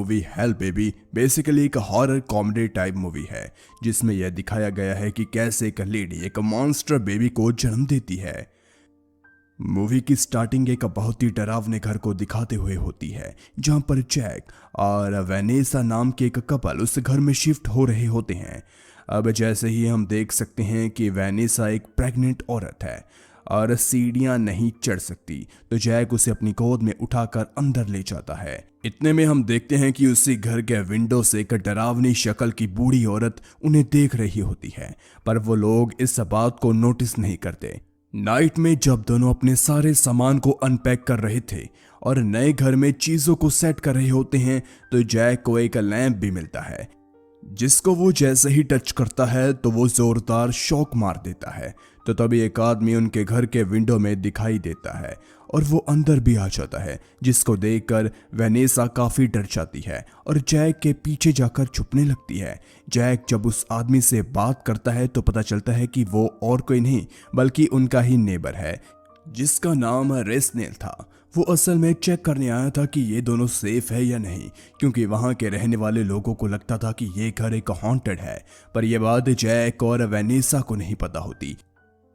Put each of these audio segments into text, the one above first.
Movie hello baby basically एक horror comedy type movie है जिसमें यह दिखाया गया है कि कैसे एक लेडी एक मॉन्स्टर बेबी को जन्म देती है। मूवी की स्टार्टिंग एक बहुत ही डरावने घर को दिखाते हुए होती है जहां पर जैक और वेनेसा नाम के एक कपल उस घर में शिफ्ट हो रहे होते हैं। अब जैसे ही हम देख सकते हैं कि वेनेसा एक प्रेग्नेंट औरत है और सीढ़ियां नहीं चढ़ सकती, तो जैक उसे अपनी गोद में उठाकर अंदर ले जाता है। इतने में हम देखते हैं कि उसी घर के विंडो से एक डरावनी शक्ल की बूढ़ी औरत उन्हें देख रही होती है, पर वो लोग इस बात को नोटिस नहीं करते। नाइट में जब दोनों अपने सारे सामान को अनपैक कर रहे थे और नए घर में चीजों को सेट कर रहे होते हैं, तो जैक को एक लैंप भी मिलता है जिसको वो जैसे ही टच करता है तो वो जोरदार शॉक मार देता है। तो तभी एक आदमी उनके घर के विंडो में दिखाई देता है और वो अंदर भी आ जाता है, जिसको देखकर वेनेसा काफी डर जाती है और जैक के पीछे जाकर छुपने लगती है। जैक जब उस आदमी से बात करता है तो पता चलता है कि वो और कोई नहीं बल्कि उनका ही नेबर है जिसका नाम रेस्नेल था। वो असल में चेक करने आया था कि ये दोनों सेफ है या नहीं, क्योंकि वहां के रहने वाले लोगों को लगता था कि ये घर एक हॉन्टेड है, पर यह बात जैक और वेनेसा को नहीं पता होती।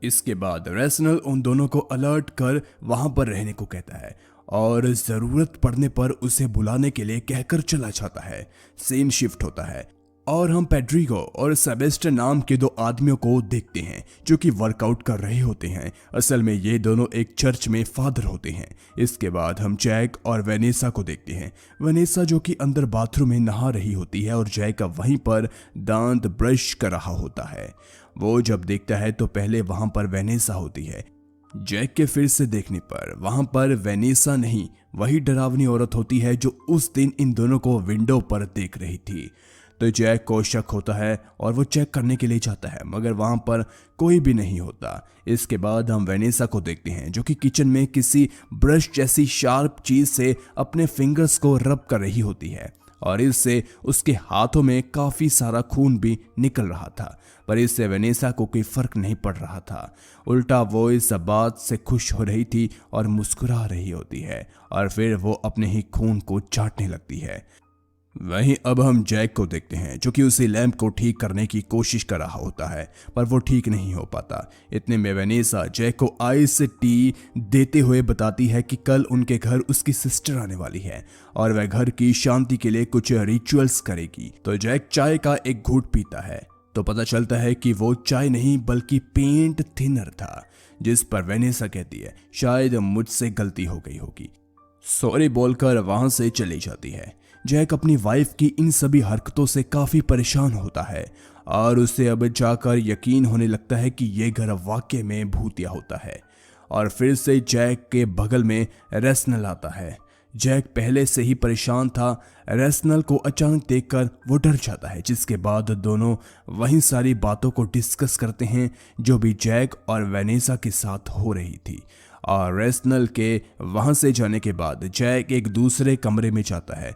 इसके बाद रेस्नेल उन दोनों को अलर्ट कर वहां पर रहने को कहता है और जरूरत पड़ने पर उसे बुलाने के लिए कहकर चला जाता है। सीन शिफ्ट होता है और हम पेड्रिगो और सेबेस्टियन नाम के दो आदमियों को देखते हैं जो कि वर्कआउट कर रहे होते हैं। असल में ये दोनों एक चर्च में फादर होते हैं। इसके बाद हम जैक और वेनेसा को देखते हैं। वेनेसा जो कि अंदर बाथरूम में नहा रही होती है और जैक वहीं पर दांत ब्रश कर रहा होता है। वो जब देखता है तो पहले वहां पर वेनेसा होती है। जैक के फिर से देखने पर वहां पर वेनेसा नहीं, वही डरावनी औरत होती है जो उस दिन इन दोनों को विंडो पर देख रही थी। तो जैक को शक होता है और वो चेक करने के लिए जाता है, मगर वहां पर कोई भी नहीं होता। इसके बाद हम वेनेसा को देखते हैं जो कि किचन में किसी ब्रश जैसी शार्प चीज से अपने फिंगर्स को रब कर रही होती है और इससे उसके हाथों में काफी सारा खून भी निकल रहा था, पर इससे वेनेसा को कोई फर्क नहीं पड़ रहा था। उल्टा वो इस बात से खुश हो रही थी और मुस्कुरा रही होती है और फिर वो अपने ही खून को चाटने लगती है। वहीं अब हम जैक को देखते हैं जो कि उसी लैंप को ठीक करने की कोशिश कर रहा होता है, पर वो ठीक नहीं हो पाता। इतने में वेनेसा जैक को आइस टी देते हुए बताती है कि कल उनके घर उसकी सिस्टर आने वाली है और वह घर की शांति के लिए कुछ रिचुअल्स करेगी। तो जैक चाय का एक घूंट पीता है तो पता चलता है कि वो चाय नहीं बल्कि पेंट थिनर था, जिस पर वेनेसा कहती है शायद मुझसे गलती हो गई होगी। सॉरी बोलकर वहां से चली जाती है। जैक अपनी वाइफ की इन सभी हरकतों से काफी परेशान होता है और उसे अब जाकर यकीन होने लगता है कि यह घर वाकई में भूतिया होता है। और फिर से जैक के बगल में रेस्नेल आता है। जैक पहले से ही परेशान था। रेस्नेल को अचानक देखकर वो डर जाता है, जिसके बाद दोनों वहीं सारी बातों को डिस्कस करते हैं जो भी जैक और वेनेसा के साथ हो रही थी। और रेस्नेल के वहां से जाने के बाद जैक एक दूसरे कमरे में जाता है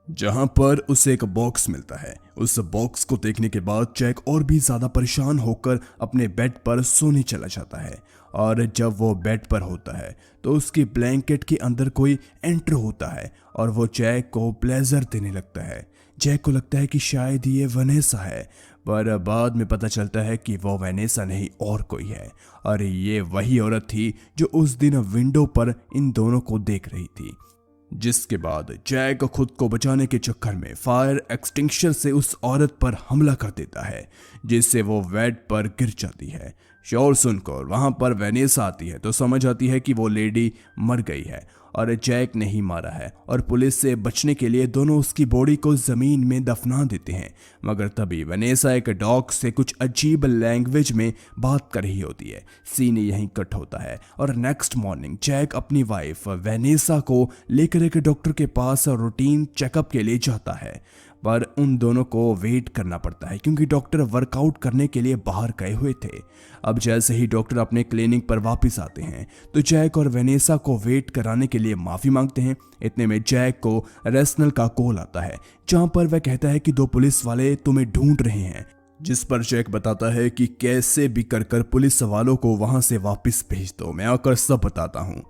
जहां पर उसे एक बॉक्स मिलता है। उस बॉक्स को देखने के बाद जैक और भी ज्यादा परेशान होकर अपने बेड पर सोने चला जाता है और जब वो बेड पर होता है तो उसकी ब्लैंकेट के अंदर कोई एंटर होता है और वो जैक को प्लेजर देने लगता है। जैक को लगता है कि शायद ये वेनेसा है, पर बाद में पता चलता है कि वो वेनेसा नहीं और कोई है और ये वही औरत थी जो उस दिन विंडो पर इन दोनों को देख रही थी। जिसके बाद जैक खुद को बचाने के चक्कर में फायर एक्सटिंक्शर से उस औरत पर हमला कर देता है, जिससे वो बेड पर गिर जाती है। शोर सुनकर वहां पर वेनेसा आती है तो समझ आती है कि वो लेडी मर गई है और जैक ने ही मारा है और पुलिस से बचने के लिए दोनों उसकी बॉडी को जमीन में दफना देते हैं। मगर तभी वेनेसा एक डॉग से कुछ अजीब लैंग्वेज में बात कर रही होती है। सीन यहीं कट होता है और नेक्स्ट मॉर्निंग जैक अपनी वाइफ वेनेसा को लेकर एक डॉक्टर के पास रूटीन चेकअप के लिए जाता है, पर उन दोनों को वेट करना पड़ता है क्योंकि डॉक्टर वर्कआउट करने के लिए बाहर गए हुए थे। अब जैसे ही डॉक्टर अपने क्लिनिक पर वापस आते हैं तो जैक और वेनेसा को वेट कराने के लिए माफी मांगते हैं। इतने में जैक को रेस्नेल का कॉल आता है जहां पर वह कहता है कि 2 पुलिस वाले तुम्हें ढूंढ रहे हैं, जिस पर जैक बताता है कि कैसे भी कर पुलिस वालों को वहां से वापस भेज दो, मैं आकर सब बताता हूँ।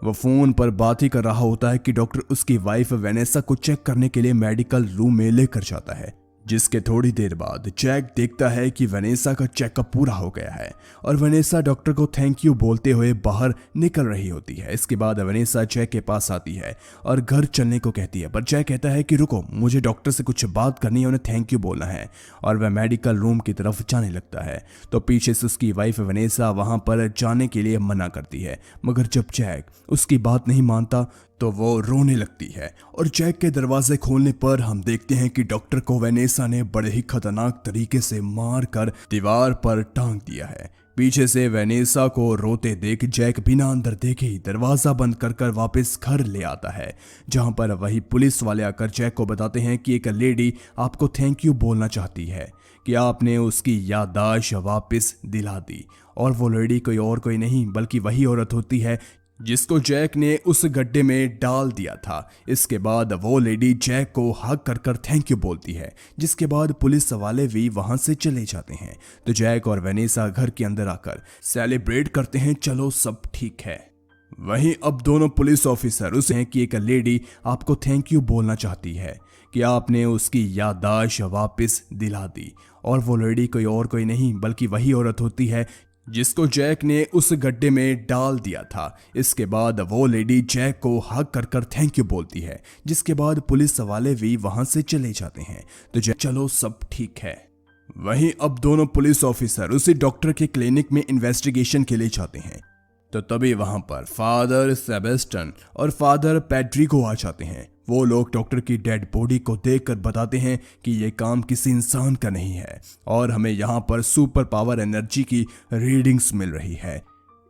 वो फोन पर बात ही कर रहा होता है कि डॉक्टर उसकी वाइफ वेनेसा को चेक करने के लिए मेडिकल रूम में लेकर जाता है, जिसके थोड़ी देर बाद जैक देखता है कि वेनेसा का चेकअप पूरा हो गया है और वेनेसा डॉक्टर को थैंक यू बोलते हुए बाहर निकल रही होती है। इसके बाद वेनेसा जैक के पास आती है और घर चलने को कहती है, पर जैक कहता है कि रुको, मुझे डॉक्टर से कुछ बात करनी है, उन्हें थैंक यू बोलना है, और वह मेडिकल रूम की तरफ जाने लगता है। तो पीछे से उसकी वाइफ वेनेसा वहां पर जाने के लिए मना करती है, मगर जब जैक उसकी बात नहीं मानता तो वो रोने लगती है और जैक के दरवाजे खोलने पर हम देखते हैं कि डॉक्टर को वेनेसा ने बड़े ही खतरनाक तरीके से मार कर दीवार पर टांग दिया है। पीछे से वेनेसा को रोते देख जैक बिना अंदर देखे ही दरवाजा बंद कर वापस घर ले आता है, जहां पर वही पुलिस वाले आकर जैक को बताते हैं कि एक लेडी आपको थैंक यू बोलना चाहती है कि आपने उसकी याददाश्त वापस दिला दी। और वो लेडी कोई नहीं बल्कि वही औरत होती है जिसको जैक ने उस गड्ढे में डाल दिया था। इसके बाद वो लेडी जैक को हक कर थैंक यू बोलती है, जिसके बाद पुलिस वाले भी वहां से चले जाते हैं। तो जैक और वेनेसा घर के अंदर आकर सेलिब्रेट करते हैं, चलो सब ठीक है। वहीं अब दोनों पुलिस ऑफिसर उसे कि एक लेडी आपको थैंक यू बोलना चाहती है कि आपने उसकी याददाश्त वापस दिला दी। और वो लेडी कोई नहीं बल्कि वही औरत होती है जिसको जैक ने उस गड्ढे में डाल दिया था। इसके बाद वो लेडी जैक को हक कर थैंक यू बोलती है, जिसके बाद पुलिस वाले भी वहां से चले जाते हैं। तो जैक चलो सब ठीक है। वहीं अब दोनों पुलिस ऑफिसर उसी डॉक्टर के क्लिनिक में इन्वेस्टिगेशन के लिए जाते हैं। तो तभी वहां पर फादर सेबेस्टियन और फादर पेड्रिको आ जाते हैं। वो लोग डॉक्टर की डेड बॉडी को देखकर बताते हैं कि ये काम किसी इंसान का नहीं है और हमें यहाँ पर सुपर पावर एनर्जी की रीडिंग्स मिल रही है।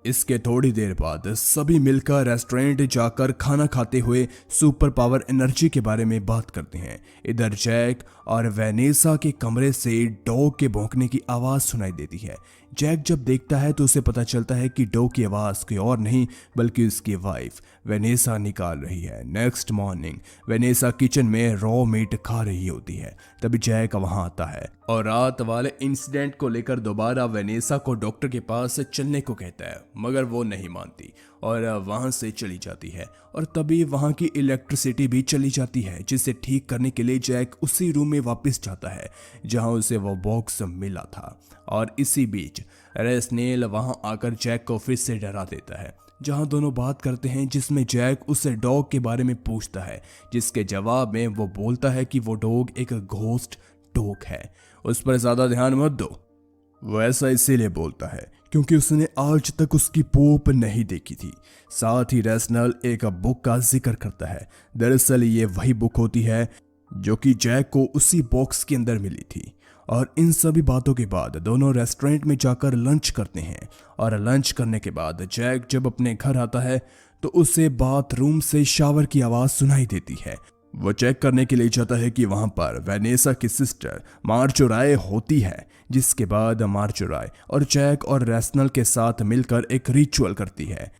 इसके थोड़ी देर बाद सभी मिलकर रेस्टोरेंट जाकर खाना खाते हुए सुपर पावर एनर्जी के बारे में बात करते हैं। इधर जैक और वेनेसा के कमरे से डॉग के भौंकने की आवाज सुनाई देती है। जैक जब देखता है तो उसे पता चलता है कि डॉग की आवाज कोई और नहीं बल्कि उसकी वाइफ वेनेसा निकाल रही है। नेक्स्ट मॉर्निंग वेनेसा किचन में रॉ मीट खा रही होती है, तभी जैक वहां आता है और रात वाले इंसिडेंट को लेकर दोबारा वेनेसा को डॉक्टर के पास चलने को कहता है, मगर वो नहीं मानती और वहां से चली जाती है। और तभी वहां की इलेक्ट्रिसिटी भी चली जाती है, जिसे ठीक करने के लिए जैक उसी रूम में वापस जाता है जहां उसे वो बॉक्स मिला था। और इसी बीच रेस्नेल वहां आकर जैक को फिर से डरा देता है, जहां दोनों बात करते हैं, जिसमें जैक उससे डॉग के बारे में पूछता है, जिसके जवाब में वो बोलता है कि वो डॉग एक घोस्ट डॉग है, उस पर ज्यादा ध्यान मत दो। वो ऐसा इसीलिए बोलता है क्योंकि उसने आज तक उसकी पोप नहीं देखी थी। साथ ही रेस्नल एक बुक का जिक्र करता है। दरअसल ये वही बुक होती है जो कि जैक को उसी बॉक्स के अंदर मिली थी। और इन सभी बातों के बाद दोनों रेस्टोरेंट में जाकर लंच करते हैं और लंच करने के बाद जैक जब अपने घर आता है तो उसे बाथरूम से शावर की आवाज सुनाई देती है। वो चेक करने के लिए जाता है कि वहां पर वेनेसा की सिस्टर मार्जोराय होती है, जिसके बाद मार्जोराय और जैक और रेस्नल के साथ मिलकर एक रिचुअल करती है।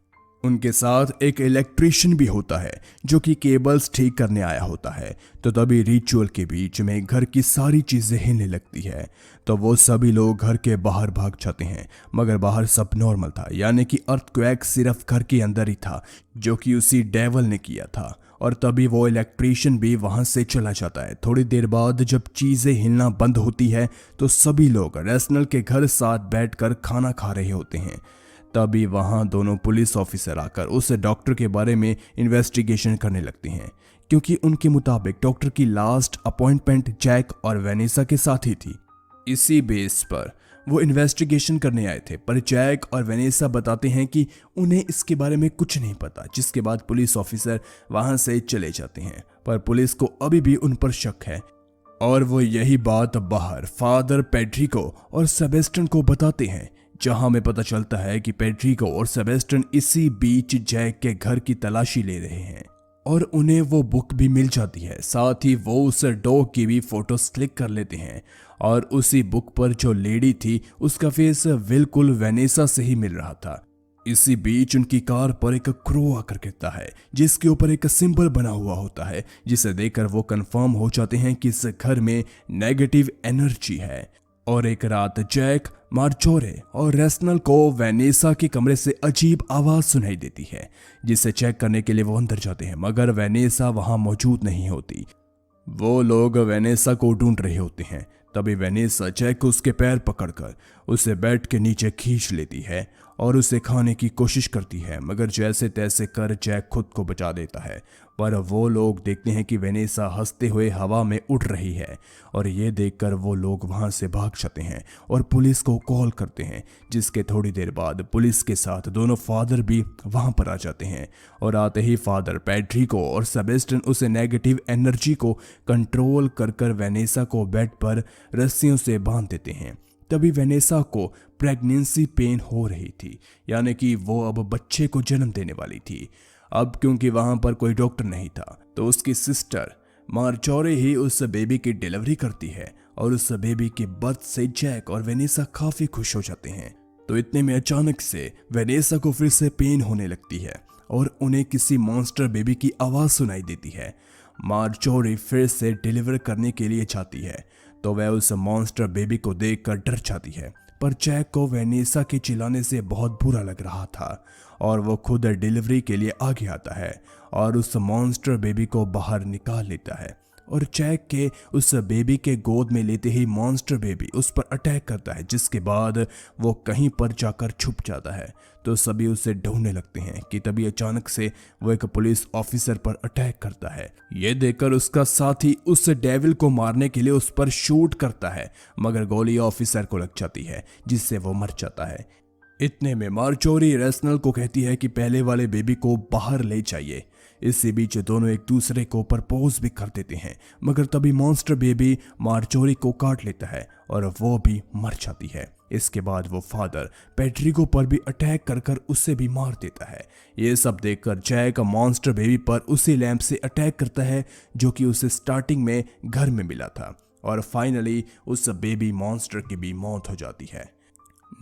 उनके साथ एक इलेक्ट्रिशियन भी होता है जो कि केबल्स ठीक करने आया होता है। तो तभी रिचुअल के बीच में घर की सारी चीजें हिलने लगती है, तो वो सभी लोग घर के बाहर भाग जाते हैं, मगर बाहर सब नॉर्मल था, यानी कि अर्थक्वेक सिर्फ घर के अंदर ही था जो कि उसी डेवल ने किया था। और तभी वो इलेक्ट्रिशियन भी वहां से चला जाता है। थोड़ी देर बाद जब चीजें हिलना बंद होती है तो सभी लोग रेस्नल के घर साथ बैठकर खाना खा रहे होते हैं। तभी वहां दोनों पुलिस ऑफिसर आकर उस डॉक्टर के बारे में इन्वेस्टिगेशन करने लगते हैं, क्योंकि उनके मुताबिक डॉक्टर की लास्ट अपॉइंटमेंट जैक और वेनेसा के साथ ही थी। इसी बेस पर वो इन्वेस्टिगेशन करने आए थे, पर जैक और वेनेसा बताते हैं कि उन्हें इसके बारे में कुछ नहीं पता, जिसके बाद पुलिस ऑफिसर वहां से चले जाते हैं। पर पुलिस को अभी भी उन पर शक है और वो यही बात बाहर फादर पेड्रिको और सेबेस्टियन को बताते हैं, जहां में पता चलता है कि पेड्रिको और सेबेस्टियन इसी बीच जैक के घर की तलाशी ले रहे हैं और उन्हें वो बुक भी मिल जाती है। साथ ही वो उस डॉग की भी फोटोज क्लिक कर लेते हैं और उसी बुक पर जो लेडी थी उसका फेस बिल्कुल वेनेसा से ही मिल रहा था। इसी बीच उनकी कार पर एक क्रो आकर गिरता है, जिसके ऊपर एक सिंबल बना हुआ होता है, जिसे देखकर वो कंफर्म हो जाते हैं कि इस घर में नेगेटिव एनर्जी है। और एक रात जैक, मार्जोरे और रेस्नल को वेनेसा के कमरे से अजीब आवाज सुनाई देती है, जिसे चेक करने के लिए वो अंदर जाते हैं, मगर वेनेसा वहां मौजूद नहीं होती। वो लोग वेनेसा को ढूंढ रहे होते हैं। तभी वेनेसा जैक को उसके पैर पकड़कर उसे बेड के नीचे खींच लेती है और उसे खाने की कोशिश करती है, मगर जैसे तैसे कर जैक खुद को बचा देता है। पर वो लोग देखते हैं कि वेनेसा हंसते हुए हवा में उड़ रही है और ये देखकर वो लोग वहां से भाग जाते हैं और पुलिस को कॉल करते हैं, जिसके थोड़ी देर बाद पुलिस के साथ दोनों फादर भी वहां पर आ जाते हैं। और आते ही फादर पेड्रिको और सेबेस्टियन उसे नेगेटिव एनर्जी को कंट्रोल कर वेनेसा को बेड पर रस्सियों से बांध देते हैं। तभी वेनेसा को प्रेगनेंसी पेन हो रही थी, यानी कि वो अब बच्चे को जन्म देने वाली थी। अब क्योंकि वहां पर कोई डॉक्टर नहीं था, तो उसकी सिस्टर मार्जोरे ही उस बेबी की डिलीवरी करती है और उस बेबी के बर्थ से जैक और वेनेसा काफी खुश हो जाते हैं। तो इतने में अचानक से वेनेसा को फिर से पेन होने लगती है और उन्हें किसी मॉन्स्टर बेबी की आवाज सुनाई देती है। मार्जोरे फिर से डिलीवर करने के लिए जाती है, तो वह उस मॉन्स्टर बेबी को देखकर डर जाती है। पर जैक को वेनेसा के चिल्लाने से बहुत बुरा लग रहा था और वो खुद डिलीवरी के लिए आगे आता है और उस मॉन्स्टर बेबी को बाहर निकाल लेता है। और जैक के उस बेबी के गोद में लेते ही मॉन्स्टर बेबी उस पर अटैक करता है, जिसके बाद वो कहीं पर जाकर छुप जाता है। तो सभी उसे ढूंढने लगते हैं कि तभी अचानक से वो एक पुलिस ऑफिसर पर अटैक करता है। ये देखकर उसका साथी उस डेविल को मारने के लिए उस पर शूट करता है, मगर गोली ऑफिसर को लग जाती है, जिससे वो मर जाता है। इतने में मार्जोरे रेस्नल को कहती है कि पहले वाले बेबी को बाहर ले जाइए। इसी बीच दोनों एक दूसरे को प्रपोज भी कर देते हैं, मगर तभी मॉन्स्टर बेबी मार्जोरे को काट लेता है और वो भी मर जाती है। इसके बाद वो फादर पेड्रिको पर भी अटैक कर उसे भी मार देता है। ये सब देखकर जैक मॉन्स्टर बेबी पर उसी लैंप से अटैक करता है जो कि उसे स्टार्टिंग में घर में मिला था, और फाइनली उस बेबी मॉन्स्टर की भी मौत हो जाती है।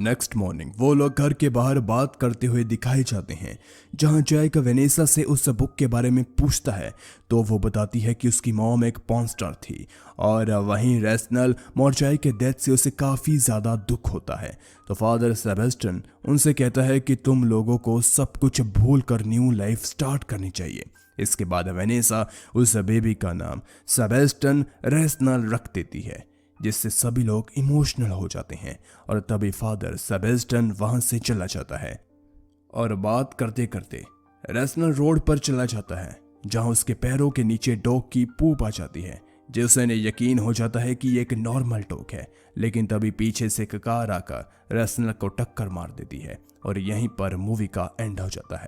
नेक्स्ट मॉर्निंग वो लोग घर के बाहर बात करते हुए दिखाए जाते हैं, जहां जैक वेनेसा से उस बुक के बारे में पूछता है, तो वो बताती है कि उसकी मॉम एक पॉर्न स्टार थी। और वहीं रेस्नल मोर्चाई के डेथ से उसे काफ़ी ज़्यादा दुख होता है। तो फादर सेबेस्टियन उनसे कहता है कि तुम लोगों को सब कुछ भूल कर न्यू लाइफ स्टार्ट करनी चाहिए। इसके बाद वेनेसा उस बेबी का नाम सेबेस्टियन रेस्नल रख देती है, जिससे सभी लोग इमोशनल हो जाते हैं। और तभी फादर सेबेस्टियन वहां से चला जाता है और बात करते करते रेस्नल रोड पर चला जाता है, जहां उसके पैरों के नीचे डॉग की पूप आ जाती है, जिससे उन्हें यकीन हो जाता है कि ये एक नॉर्मल डॉग है। लेकिन तभी पीछे से एक कार आकर रेस्नल को टक्कर मार देती है और यहीं पर मूवी का एंड हो जाता है।